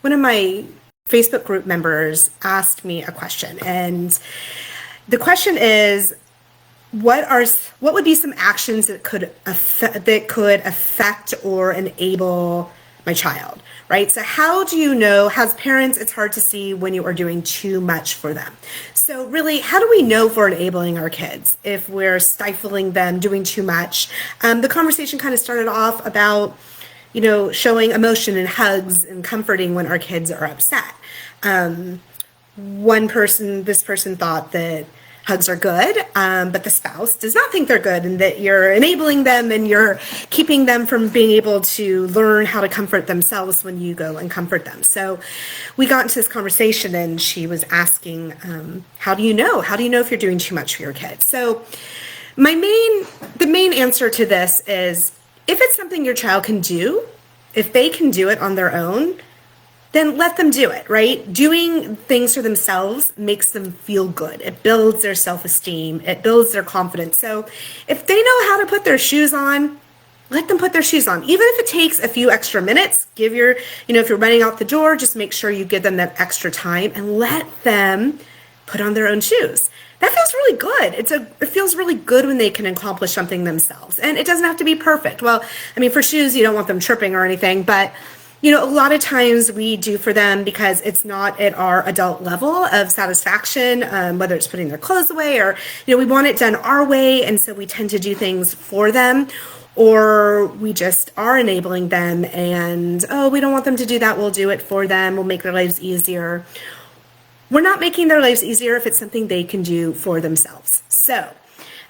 one of my Facebook group members asked me a question, and the question is, what would be some actions that could affect or enable my child, right? So how do you know, as parents, it's hard to see when you are doing too much for them. So really, how do we know if we're enabling our kids, if we're stifling them, doing too much? The conversation kind of started off about, showing emotion and hugs and comforting when our kids are upset. This person thought that hugs are good, but the spouse does not think they're good, and that you're enabling them and you're keeping them from being able to learn how to comfort themselves when you go and comfort them. So we got into this conversation, and she was asking, how do you know? How do you know if you're doing too much for your kids? So the main answer to this is, if it's something your child can do, if they can do it on their own, then let them do it, right? Doing things for themselves makes them feel good. It builds their self-esteem. It builds their confidence. So if they know how to put their shoes on, let them put their shoes on. Even if it takes a few extra minutes, if you're running out the door, just make sure you give them that extra time and let them put on their own shoes. That feels really good. It feels really good when they can accomplish something themselves. And it doesn't have to be perfect. Well, for shoes, you don't want them tripping or anything, but a lot of times we do for them because it's not at our adult level of satisfaction, whether it's putting their clothes away or, we want it done our way. And so we tend to do things for them, or we just are enabling them and, we don't want them to do that. We'll do it for them. We'll make their lives easier. We're not making their lives easier if it's something they can do for themselves. So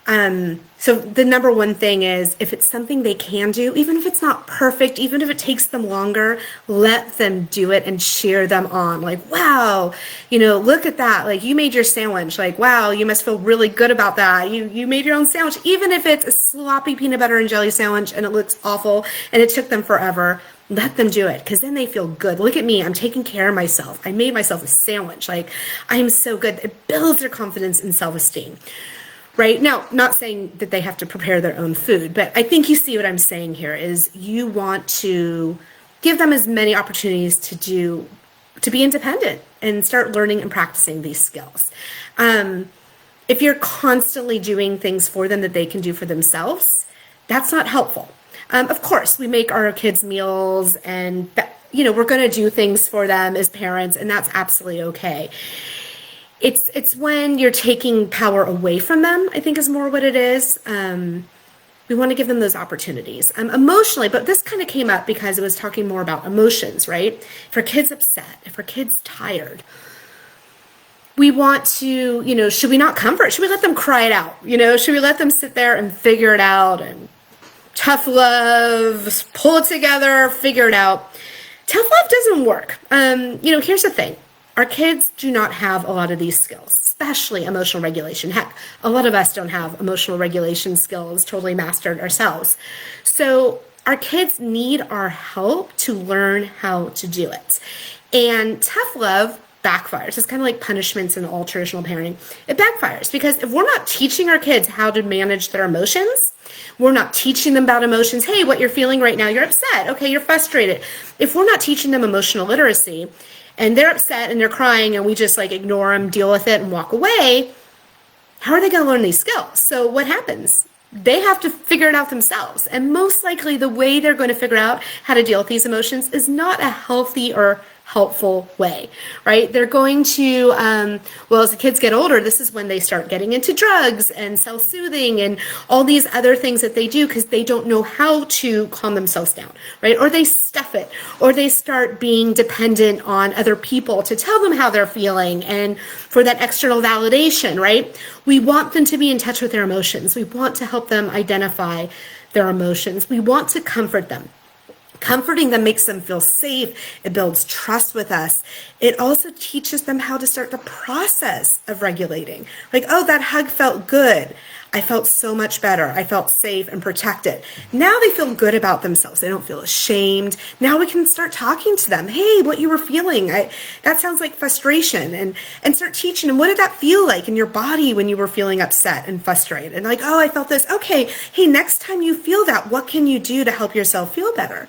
the number one thing is, if it's something they can do, even if it's not perfect, even if it takes them longer, let them do it and cheer them on. Like, wow, look at that. Like, you made your sandwich. Like, wow, you must feel really good about that. You made your own sandwich, even if it's a sloppy peanut butter and jelly sandwich and it looks awful and it took them forever. Let them do it, because then they feel good. Look at me. I'm taking care of myself. I made myself a sandwich. Like, I'm so good. It builds their confidence and self-esteem. Right? Now, not saying that they have to prepare their own food, but I think you see what I'm saying here is, you want to give them as many opportunities to be independent and start learning and practicing these skills. If you're constantly doing things for them that they can do for themselves, that's not helpful. Of course, we make our kids meals, and we're going to do things for them as parents, and that's absolutely okay. It's when you're taking power away from them, I think, is more what it is. We want to give them those opportunities emotionally, but this kind of came up because it was talking more about emotions, right? If our kid's upset, if our kid's tired, we want to, should we not comfort? Should we let them cry it out? Should we let them sit there and figure it out and tough love, pull it together, figure it out? Tough love doesn't work. Here's the thing. Our kids do not have a lot of these skills, especially emotional regulation. Heck, a lot of us don't have emotional regulation skills totally mastered ourselves. So our kids need our help to learn how to do it. And tough love backfires. It's kind of like punishments in all traditional parenting. It backfires because if we're not teaching our kids how to manage their emotions, we're not teaching them about emotions. Hey, what you're feeling right now, you're upset. Okay, you're frustrated. If we're not teaching them emotional literacy, and they're upset and they're crying and we just ignore them, deal with it, and walk away, how are they going to learn these skills? So what happens? They have to figure it out themselves. And most likely the way they're going to figure out how to deal with these emotions is not a healthy or helpful way, right? They're going to, as the kids get older, this is when they start getting into drugs and self-soothing and all these other things that they do because they don't know how to calm themselves down, right? Or they stuff it, or they start being dependent on other people to tell them how they're feeling and for that external validation, right? We want them to be in touch with their emotions. We want to help them identify their emotions. We want to comfort them. Comforting them makes them feel safe. It builds trust with us. It also teaches them how to start the process of regulating. Like, oh, that hug felt good. I felt so much better. I felt safe and protected. Now they feel good about themselves. They don't feel ashamed. Now we can start talking to them. Hey, what you were feeling, that sounds like frustration. And start teaching them, what did that feel like in your body when you were feeling upset and frustrated? And oh, I felt this. Okay, hey, next time you feel that, what can you do to help yourself feel better?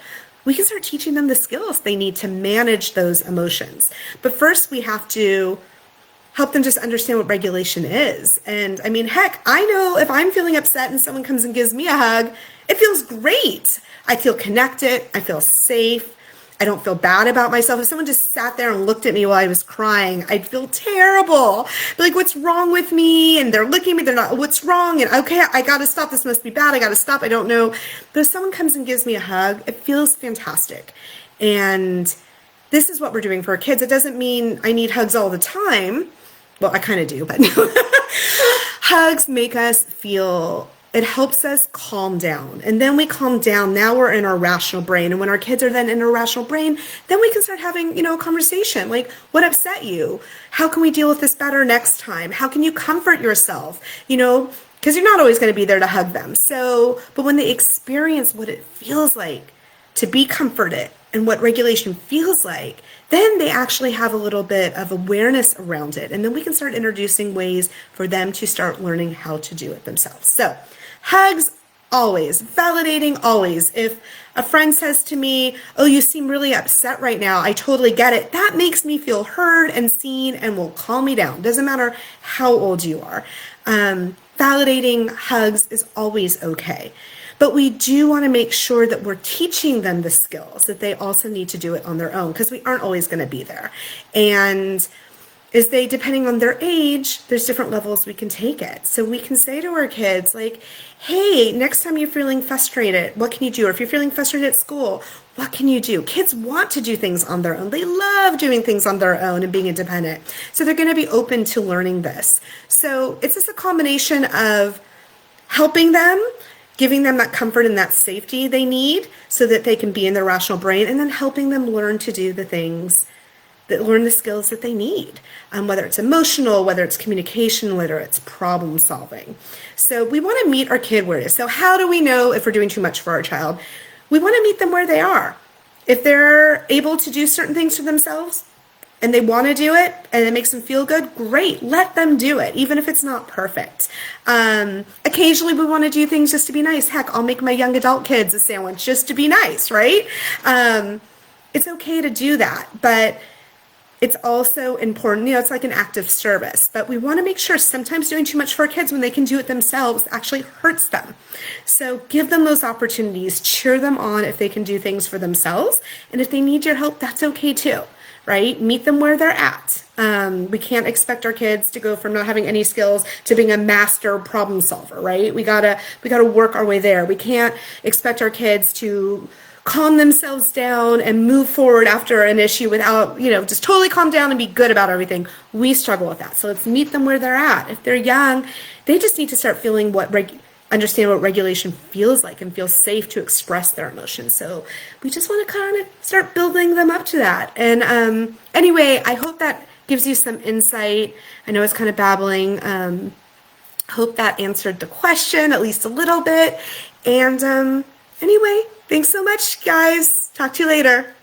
we can start teaching them the skills they need to manage those emotions. But first, we have to help them just understand what regulation is. And I mean, heck, I know if I'm feeling upset and someone comes and gives me a hug, it feels great. I feel connected. I feel safe. I don't feel bad about myself. If someone just sat there and looked at me while I was crying, I'd feel terrible. Like, what's wrong with me? And they're looking at me, they're not, what's wrong? And okay, I gotta stop. This must be bad. I gotta stop. I don't know. But if someone comes and gives me a hug, it feels fantastic. And this is what we're doing for our kids. It doesn't mean I need hugs all the time. Well, I kind of do, but hugs make us feel, it helps us calm down. And then we calm down. Now we're in our rational brain. And when our kids are then in our rational brain, then we can start having, a conversation. Like, what upset you? How can we deal with this better next time? How can you comfort yourself? Because you're not always going to be there to hug them. So, but when they experience what it feels like to be comforted and what regulation feels like, then they actually have a little bit of awareness around it. And then we can start introducing ways for them to start learning how to do it themselves. So hugs, always. Validating, always. If a friend says to me, oh, you seem really upset right now, I totally get it. That makes me feel heard and seen and will calm me down. Doesn't matter how old you are. Validating hugs is always okay. But we do want to make sure that we're teaching them the skills, that they also need to do it on their own, because we aren't always going to be there. And depending on their age, there's different levels we can take it. So we can say to our kids, like, hey, next time you're feeling frustrated, what can you do? Or if you're feeling frustrated at school, what can you do? Kids want to do things on their own. They love doing things on their own and being independent. So they're going to be open to learning this. So it's just a combination of helping them, giving them that comfort and that safety they need so that they can be in their rational brain, and then helping them learn to do the things learn the skills that they need, whether it's emotional, whether it's communication, whether it's problem solving. So we want to meet our kid where it is. So how do we know if we're doing too much for our child? We want to meet them where they are. If they're able to do certain things for themselves and they want to do it and it makes them feel good, great, let them do it, even if it's not perfect. Occasionally we want to do things just to be nice. Heck, I'll make my young adult kids a sandwich just to be nice, right? It's okay to do that, but it's also important, it's like an act of service, but we want to make sure sometimes doing too much for our kids when they can do it themselves actually hurts them. So give them those opportunities, cheer them on if they can do things for themselves. And if they need your help, that's okay too, right? Meet them where they're at. We can't expect our kids to go from not having any skills to being a master problem solver, right? We gotta work our way there. We can't expect our kids to calm themselves down and move forward after an issue without, just totally calm down and be good about everything. We struggle with that. So let's meet them where they're at. If they're young, they just need to start feeling understand what regulation feels like and feel safe to express their emotions. So we just want to kind of start building them up to that. And anyway, I hope that gives you some insight. I know it's kind of babbling. Hope that answered the question at least a little bit. And anyway, thanks so much, guys. Talk to you later.